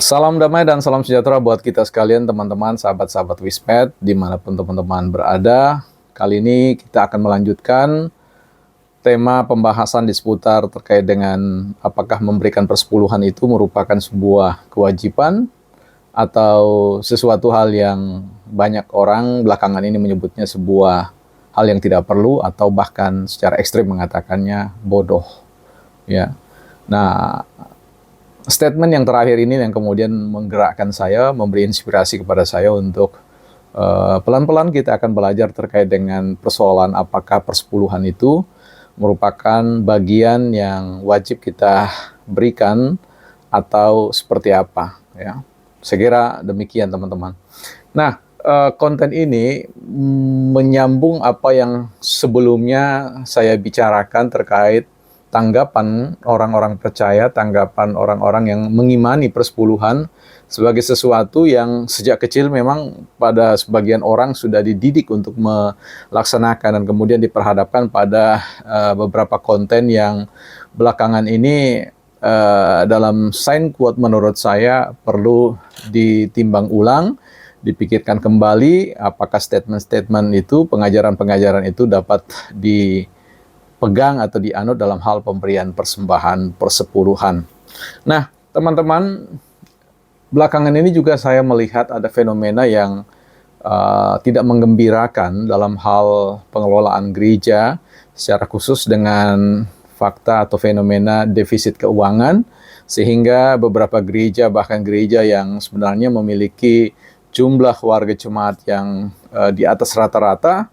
Salam damai dan salam sejahtera buat kita sekalian, teman-teman, sahabat-sahabat Wismed, dimanapun teman-teman berada. Kali ini kita akan melanjutkan tema pembahasan di seputar terkait dengan apakah memberikan persepuluhan itu merupakan sebuah kewajiban atau sesuatu hal yang banyak orang belakangan ini menyebutnya sebuah hal yang tidak perlu atau bahkan secara ekstrim mengatakannya bodoh. Ya. Nah, statement yang terakhir ini yang kemudian menggerakkan saya, memberi inspirasi kepada saya untuk pelan-pelan kita akan belajar terkait dengan persoalan apakah persepuluhan itu merupakan bagian yang wajib kita berikan atau seperti apa. Ya. Saya kira demikian, teman-teman. Nah, konten ini menyambung apa yang sebelumnya saya bicarakan terkait tanggapan orang-orang percaya, tanggapan orang-orang yang mengimani persepuluhan sebagai sesuatu yang sejak kecil memang pada sebagian orang sudah dididik untuk melaksanakan dan kemudian diperhadapkan pada beberapa konten yang belakangan ini dalam sign quote menurut saya perlu ditimbang ulang, dipikirkan kembali apakah statement-statement itu, pengajaran-pengajaran itu dapat dipegang atau dianut dalam hal pemberian persembahan persepuluhan. Nah, teman-teman, belakangan ini juga saya melihat ada fenomena yang tidak menggembirakan dalam hal pengelolaan gereja, secara khusus dengan fakta atau fenomena defisit keuangan, sehingga beberapa gereja, bahkan gereja yang sebenarnya memiliki jumlah warga jemaat yang di atas rata-rata,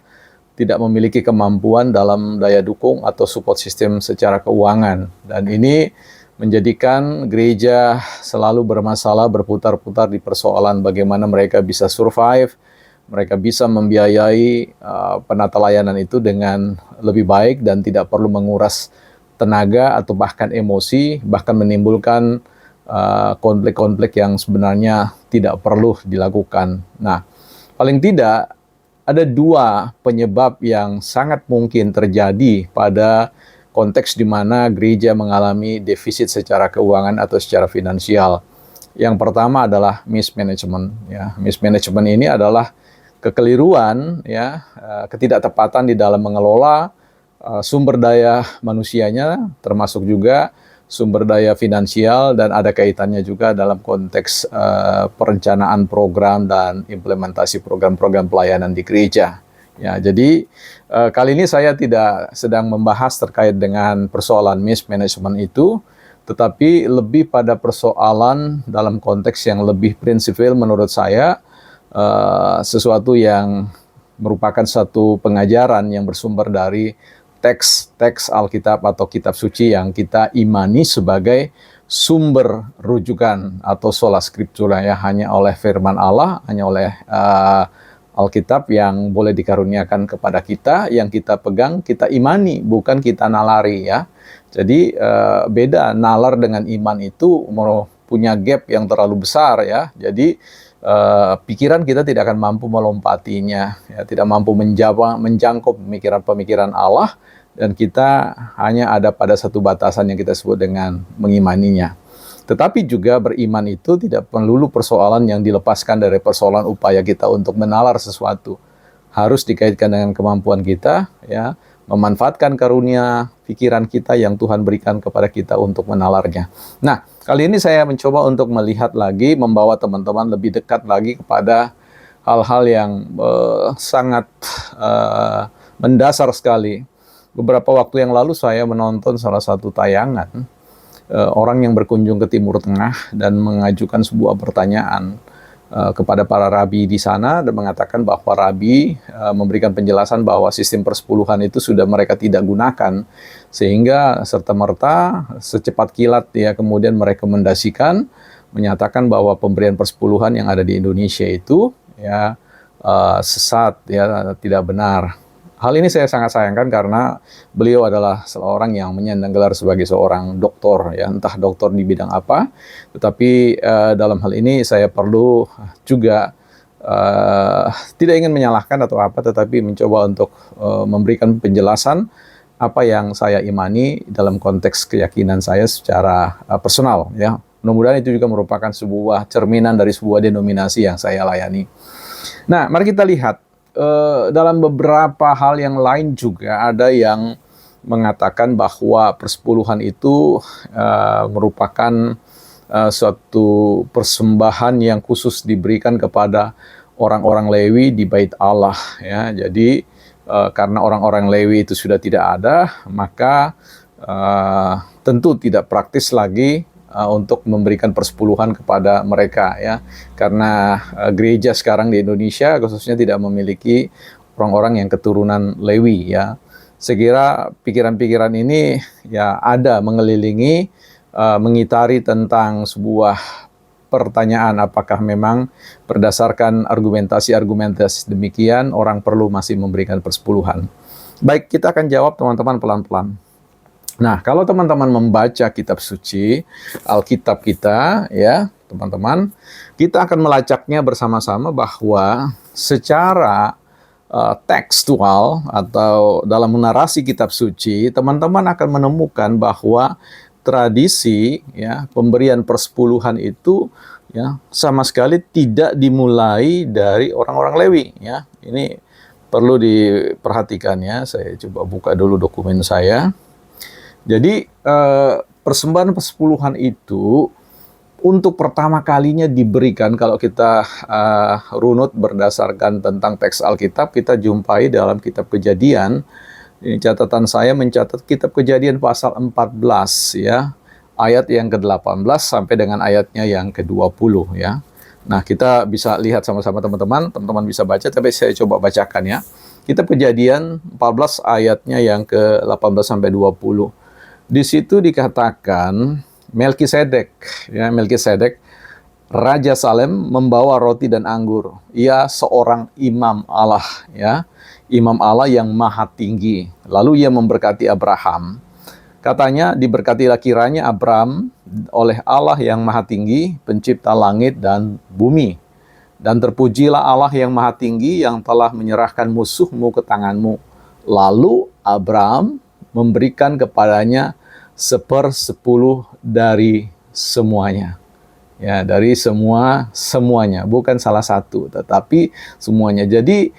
tidak memiliki kemampuan dalam daya dukung atau support system secara keuangan. Dan ini menjadikan gereja selalu bermasalah, berputar-putar di persoalan bagaimana mereka bisa survive, mereka bisa membiayai penata layanan itu dengan lebih baik dan tidak perlu menguras tenaga atau bahkan emosi, bahkan menimbulkan konflik-konflik yang sebenarnya tidak perlu dilakukan. Nah, paling tidak ada dua penyebab yang sangat mungkin terjadi pada konteks di mana gereja mengalami defisit secara keuangan atau secara finansial. Yang pertama adalah mismanagement. Ya, mismanagement ini adalah kekeliruan, ya, ketidaktepatan di dalam mengelola sumber daya manusianya, termasuk juga sumber daya finansial, dan ada kaitannya juga dalam konteks perencanaan program dan implementasi program-program pelayanan di gereja. Ya, jadi kali ini saya tidak sedang membahas terkait dengan persoalan mismanagement itu, tetapi lebih pada persoalan dalam konteks yang lebih prinsipil menurut saya, sesuatu yang merupakan satu pengajaran yang bersumber dari teks Alkitab atau kitab suci yang kita imani sebagai sumber rujukan atau sola scriptura, ya, hanya oleh firman Allah, hanya oleh Alkitab yang boleh dikaruniakan kepada kita, yang kita pegang, kita imani, bukan kita nalari, ya. Jadi beda nalar dengan iman itu punya gap yang terlalu besar, ya. Jadi pikiran kita tidak akan mampu melompatinya, ya, tidak mampu menjangkau pemikiran-pemikiran Allah, dan kita hanya ada pada satu batasan yang kita sebut dengan mengimaninya. Tetapi juga beriman itu tidak melulu persoalan yang dilepaskan dari persoalan upaya kita untuk menalar sesuatu. Harus dikaitkan dengan kemampuan kita, ya, memanfaatkan karunia pikiran kita yang Tuhan berikan kepada kita untuk menalarnya. Nah, kali ini saya mencoba untuk melihat lagi, membawa teman-teman lebih dekat lagi kepada hal-hal yang sangat mendasar sekali. Beberapa waktu yang lalu saya menonton salah satu tayangan orang yang berkunjung ke Timur Tengah dan mengajukan sebuah pertanyaan kepada para rabi di sana, dan mengatakan bahwa rabi memberikan penjelasan bahwa sistem persepuluhan itu sudah mereka tidak gunakan, sehingga serta-merta secepat kilat, ya, kemudian merekomendasikan, menyatakan bahwa pemberian persepuluhan yang ada di Indonesia itu, ya, sesat, ya, tidak benar. Hal ini saya sangat sayangkan karena beliau adalah seorang yang menyandang gelar sebagai seorang doktor, ya, entah doktor di bidang apa, tetapi dalam hal ini saya perlu juga tidak ingin menyalahkan atau apa, tetapi mencoba untuk memberikan penjelasan apa yang saya imani dalam konteks keyakinan saya secara personal, ya, Mudah-mudahan itu juga merupakan sebuah cerminan dari sebuah denominasi yang saya layani. Nah, mari kita lihat dalam beberapa hal yang lain juga ada yang mengatakan bahwa persepuluhan itu merupakan suatu persembahan yang khusus diberikan kepada orang-orang Lewi di Bait Allah, ya. Jadi karena orang-orang Lewi itu sudah tidak ada, maka tentu tidak praktis lagi untuk memberikan persepuluhan kepada mereka, ya, karena gereja sekarang di Indonesia khususnya tidak memiliki orang-orang yang keturunan Lewi, ya. Saya kira pikiran-pikiran ini ya ada mengelilingi, mengitari tentang sebuah pertanyaan apakah memang berdasarkan argumentasi demikian orang perlu masih memberikan persepuluhan. Baik, kita akan jawab teman-teman pelan-pelan. Nah, kalau teman-teman membaca kitab suci, Alkitab kita, ya, teman-teman, kita akan melacaknya bersama-sama bahwa secara tekstual atau dalam narasi kitab suci, teman-teman akan menemukan bahwa tradisi, ya, pemberian persepuluhan itu, ya, sama sekali tidak dimulai dari orang-orang Lewi, ya. Ini perlu diperhatikan, ya. Saya coba buka dulu dokumen saya. Jadi persembahan persepuluhan itu untuk pertama kalinya diberikan, kalau kita runut berdasarkan tentang teks Alkitab, kita jumpai dalam kitab Kejadian. Ini catatan saya mencatat kitab Kejadian pasal 14, ya, ayat yang ke-18 sampai dengan ayatnya yang ke-20, ya. Nah, kita bisa lihat sama-sama teman-teman bisa baca, tapi saya coba bacakan, ya. Kitab Kejadian 14 ayatnya yang ke-18 sampai 20. Di situ dikatakan Melkisedek, ya, Melkisedek Raja Salem membawa roti dan anggur. Ia seorang imam Allah, ya, imam Allah yang maha tinggi. Lalu ia memberkati Abraham. Katanya, diberkatilah kiranya Abraham oleh Allah yang maha tinggi, pencipta langit dan bumi. Dan terpujilah Allah yang maha tinggi yang telah menyerahkan musuhmu ke tanganmu. Lalu Abraham memberikan kepadanya 1/10 dari semuanya. Ya, dari semuanya, bukan salah satu, tetapi semuanya. Jadi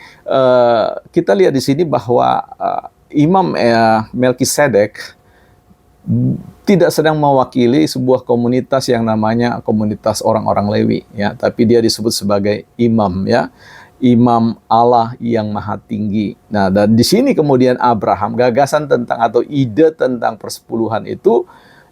kita lihat di sini bahwa Imam Melkisedek tidak sedang mewakili sebuah komunitas yang namanya komunitas orang-orang Lewi, ya, tapi dia disebut sebagai imam, ya, imam Allah yang maha tinggi. Nah, dan di sini kemudian Abraham, gagasan tentang atau ide tentang persepuluhan itu,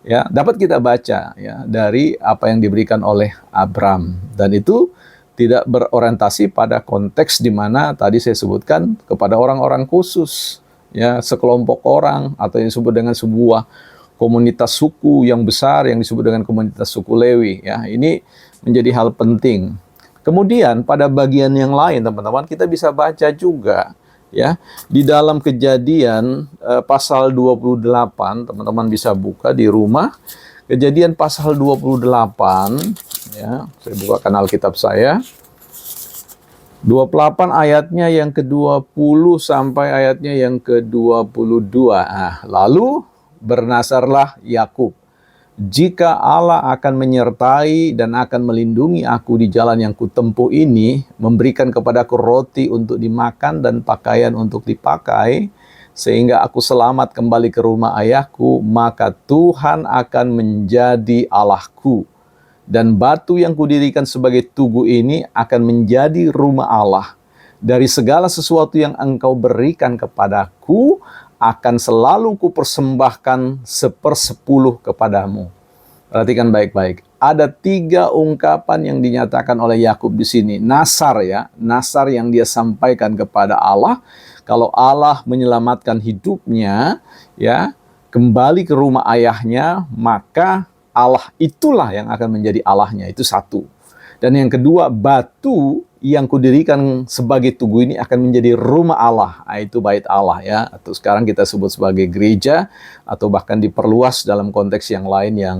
ya, dapat kita baca, ya, dari apa yang diberikan oleh Abraham, dan itu tidak berorientasi pada konteks di mana tadi saya sebutkan kepada orang-orang khusus, ya, sekelompok orang atau yang disebut dengan sebuah komunitas suku yang besar yang disebut dengan komunitas suku Lewi, ya. Ini menjadi hal penting. Kemudian pada bagian yang lain teman-teman kita bisa baca juga, ya, di dalam Kejadian pasal 28, teman-teman bisa buka di rumah. Kejadian pasal 28, ya, saya bukakan Alkitab saya. 28 ayatnya yang ke-20 sampai ayatnya yang ke-22. Nah, lalu bernasarlah Yakub, jika Allah akan menyertai dan akan melindungi aku di jalan yang kutempuh ini, memberikan kepadaku roti untuk dimakan dan pakaian untuk dipakai, sehingga aku selamat kembali ke rumah ayahku, maka Tuhan akan menjadi Allahku. Dan batu yang kudirikan sebagai tugu ini akan menjadi rumah Allah. Dari segala sesuatu yang engkau berikan kepadaku, akan selalu kupersembahkan 1/10 kepadamu. Perhatikan baik-baik. Ada 3 ungkapan yang dinyatakan oleh Yakub di sini. Nasar, ya, nasar yang dia sampaikan kepada Allah. Kalau Allah menyelamatkan hidupnya, ya, kembali ke rumah ayahnya, maka Allah itulah yang akan menjadi Allahnya. Itu satu. Dan yang kedua, batu yang kudirikan sebagai tugu ini akan menjadi rumah Allah. Itu bait Allah, ya. Atau sekarang kita sebut sebagai gereja, atau bahkan diperluas dalam konteks yang lain yang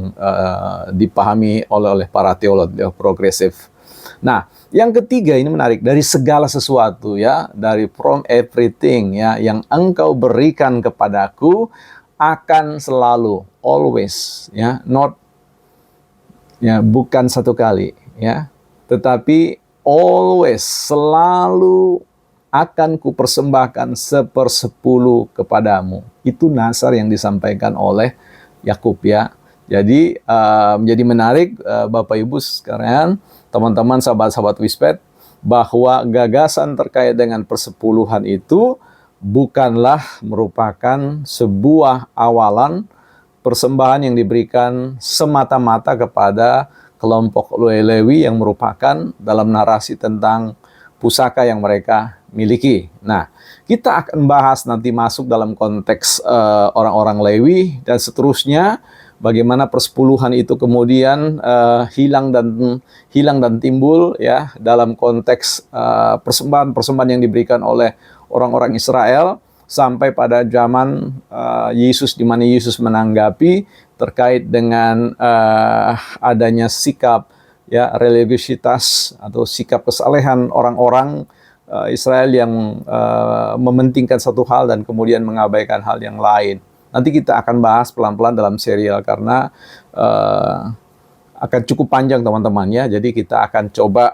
dipahami oleh para teolog progresif. Nah, yang ketiga ini menarik, dari segala sesuatu, ya, dari from everything, ya, yang engkau berikan kepadaku akan selalu, always, ya, not Ya, bukan satu kali, ya, tetapi always, selalu akan kupersembahkan 1/10 kepadamu. Itu nazar yang disampaikan oleh Yakub, ya. Jadi menjadi menarik Bapak Ibu sekalian, teman-teman sahabat-sahabat Wisped, bahwa gagasan terkait dengan persepuluhan itu bukanlah merupakan sebuah awalan persembahan yang diberikan semata-mata kepada kelompok Lewi yang merupakan dalam narasi tentang pusaka yang mereka miliki. Nah, kita akan bahas nanti masuk dalam konteks orang-orang Lewi dan seterusnya, bagaimana persepuluhan itu kemudian hilang dan timbul, ya, dalam konteks persembahan-persembahan yang diberikan oleh orang-orang Israel sampai pada zaman Yesus, di mana Yesus menanggapi terkait dengan adanya sikap, ya, religiositas atau sikap kesalehan orang-orang Israel yang mementingkan satu hal dan kemudian mengabaikan hal yang lain. Nanti kita akan bahas pelan-pelan dalam serial karena akan cukup panjang teman-teman, ya. Jadi kita akan coba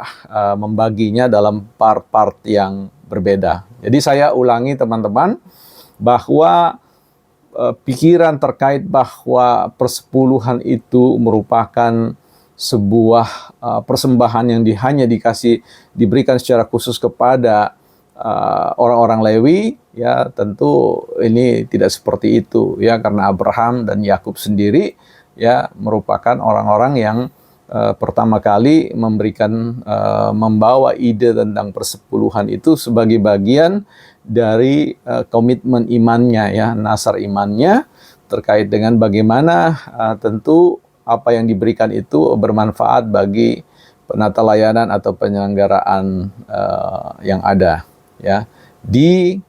membaginya dalam part-part yang berbeda. Jadi saya ulangi teman-teman, bahwa pikiran terkait bahwa persepuluhan itu merupakan sebuah persembahan yang hanya diberikan secara khusus kepada orang-orang Lewi, ya, tentu ini tidak seperti itu, ya, karena Abraham dan Yakub sendiri, ya, merupakan orang-orang yang pertama kali membawa ide tentang persepuluhan itu sebagai bagian dari komitmen imannya, ya, nazar imannya terkait dengan bagaimana tentu apa yang diberikan itu bermanfaat bagi penata layanan atau penyelenggaraan yang ada, ya, di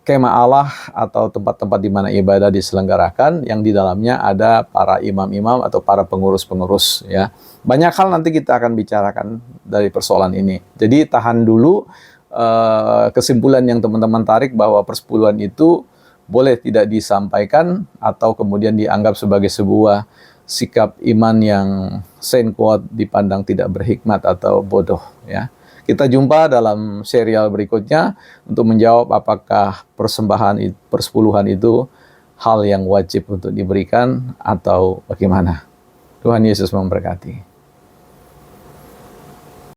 kemah Allah atau tempat-tempat di mana ibadah diselenggarakan, yang di dalamnya ada para imam-imam atau para pengurus-pengurus, ya. Banyak hal nanti kita akan bicarakan dari persoalan ini. Jadi tahan dulu kesimpulan yang teman-teman tarik bahwa persepuluhan itu boleh tidak disampaikan atau kemudian dianggap sebagai sebuah sikap iman yang saint quote dipandang tidak berhikmat atau bodoh, ya. Kita jumpa dalam serial berikutnya untuk menjawab apakah persepuluhan itu hal yang wajib untuk diberikan atau bagaimana. Tuhan Yesus memberkati.